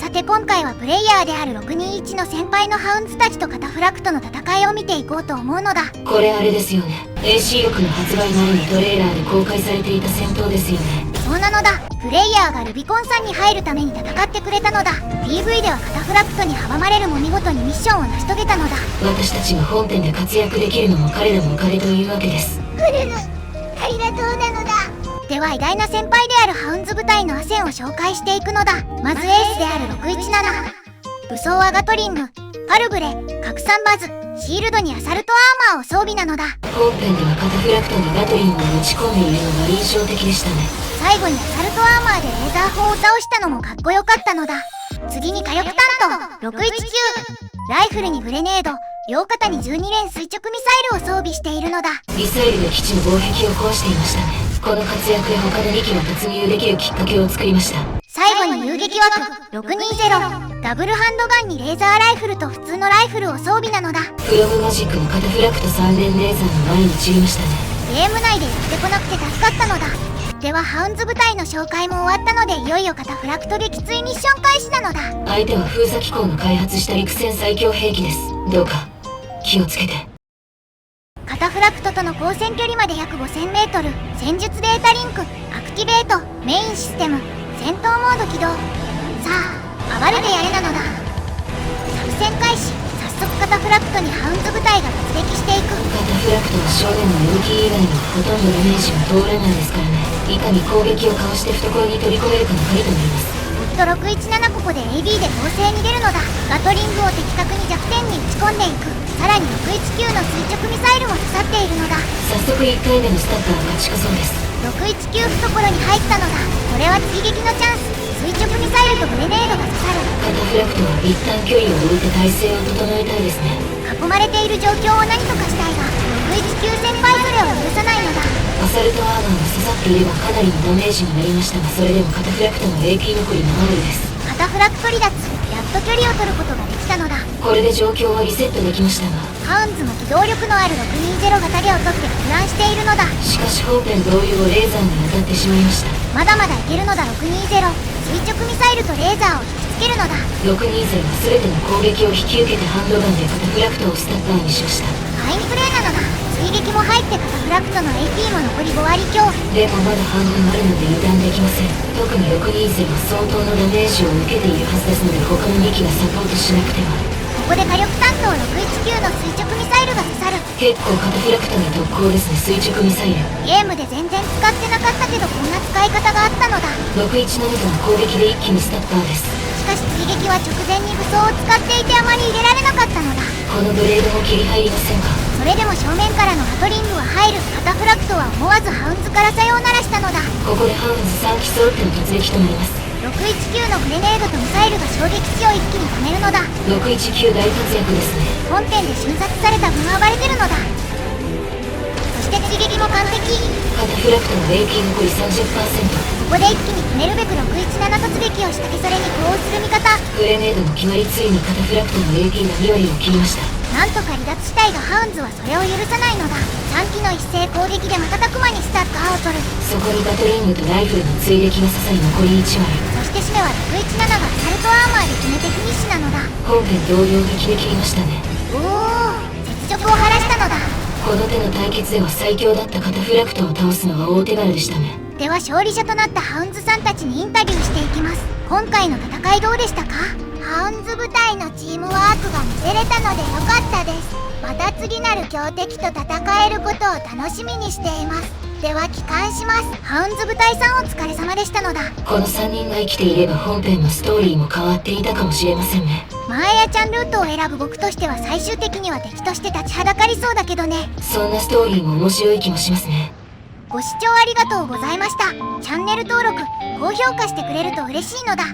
さて今回はプレイヤーである621の先輩のハウンズたちとカタフラクトの戦いを見ていこうと思うのだ。これあれですよね。 AC6 の発売前にトレーラーで公開されていた戦闘ですよね。そうなのだ。プレイヤーがルビコン山に入るために戦ってくれたのだ。 PV ではカタフラクトに阻まれるも見事にミッションを成し遂げたのだ。私たちが本編で活躍できるのも彼らのおかげというわけです。フルル、ありがとうなのだ。では偉大な先輩であるハウンズ部隊のアセンを紹介していくのだ。まずエースである617、武装アガトリング、パルブレ、拡散バズ、シールドにアサルトアーマーを装備なのだ。本編ではカタフラクトにガトリンを持ち込んでいるのが印象的でしたね。最後にアサルトアーマーでレーザー砲を倒したのもかっこよかったのだ。次に火力担当619、ライフルにグレネード、両肩に12連垂直ミサイルを装備しているのだ。ミサイルで基地の防壁を壊していましたね。この活躍で他の2機が突入できるきっかけを作りました。最後に遊撃枠620、ダブルハンドガンにレーザーライフルと普通のライフルを装備なのだ。フロムマジックのカタフラクト3連レーザーの前に散りましたね。ゲーム内でやってこなくて助かったのだ。ではハウンズ部隊の紹介も終わったのでいよいよカタフラクト撃墜ミッション開始なのだ。相手は封鎖機構の開発した陸戦最強兵器です。どうか気をつけて。カタフラクトとの交戦距離まで約 5000m、 戦術データリンクアクティベート、メインシステム、戦闘モード起動。さあ暴れてやれなのだ。作戦開始。早速カタフラクトにハウンズ部隊が突撃していく。カタフラクトは正面の武器以外にほとんどダメージが通らないですからね。いかに攻撃をかわして懐に取り込めるかの鍵となります。と617ここで AB で攻勢に出るのだ。ガトリングを的確に弱点に打ち込んでいく。さらに619の垂直ミサイルも刺さっているのだ。早速1回目のスタッカーが近そうです。619懐に入ったのだ。これは追撃のチャンス。垂直ミサイルとグレネードが刺さる。カタフラクトは一旦距離を置いて体勢を整えたいですね。囲まれている状況を何とかしたいが619先輩それを許さないのだ。アサルトアーマーが刺さっていればかなりのダメージになりましたが、それでもカタフラクトの AP 残り7割です。カタフラクト離脱、やっと距離を取ることができたのだ。これで状況はリセットできましたが、ハウンズも機動力のある620がタゲを取って混乱しているのだ。しかし本編同様レーザーに当たってしまいました。まだまだいけるのだ。620、垂直ミサイルとレーザーを引きつけるのだ。620は全ての攻撃を引き受けてハンドガンでカタフラクトをスタッカーにしました。ファインプレーなのだ。追撃も入ってカタフラクトの AP も残り5割強。でもまだ半分あるので油断できません。特に620は相当のダメージを受けているはずですので他の2機がサポートしなくては。ここで火力担当619の垂直ミサイルが刺さる。結構カタフラクトに特攻ですね。垂直ミサイルゲームで全然使ってなかったけどこんな使い方があったのだ。617との攻撃で一気にスタッカーです。しかし追撃は直前に武装を使っていてあまり入れられなかったのだ。このブレードも切り入りませんか。それでも正面からのガトリングは入る。カタフラクトは思わずハウンズからさようならしたのだ。ここでハウンズ3機揃っての突撃となります。619のグレネードとミサイルが衝撃値を一気に止めるのだ。619大活躍ですね。本編で瞬殺された分暴れてるのだ。そして追撃も完璧。カタフラクトの AP 残り 30%。 ここで一気に止めるべく617突撃を仕掛け、それに呼応する味方。グレネードも決まりついにカタフラクトの AP が2割を切りました。なんとか離脱したいがハウンズはそれを許さないのだ。3機の一斉攻撃で瞬く間にスタッカーを取る。そこにガトリングとライフルの追撃が刺さり残り1割。そして締めは617がアサルトアーマーで決めてフィニッシュなのだ。本編同様に決めきりましたね。おお、雪辱を晴らしたのだ。この手の対決では最強だったカタフラクトを倒すのは大手柄でしたね。では勝利者となったハウンズさんたちにインタビューしていきます。今回の戦いどうでしたか？ハウンズ部隊のチームワークが見せれたのでよかったです。また次なる強敵と戦えることを楽しみにしています。では帰還します。ハウンズ部隊さんお疲れ様でしたのだ。この3人が生きていれば本編のストーリーも変わっていたかもしれませんね。マーヤちゃんルートを選ぶ僕としては最終的には敵として立ちはだかりそうだけどね。そんなストーリーも面白い気もしますね。ご視聴ありがとうございました。チャンネル登録、高評価してくれると嬉しいのだ。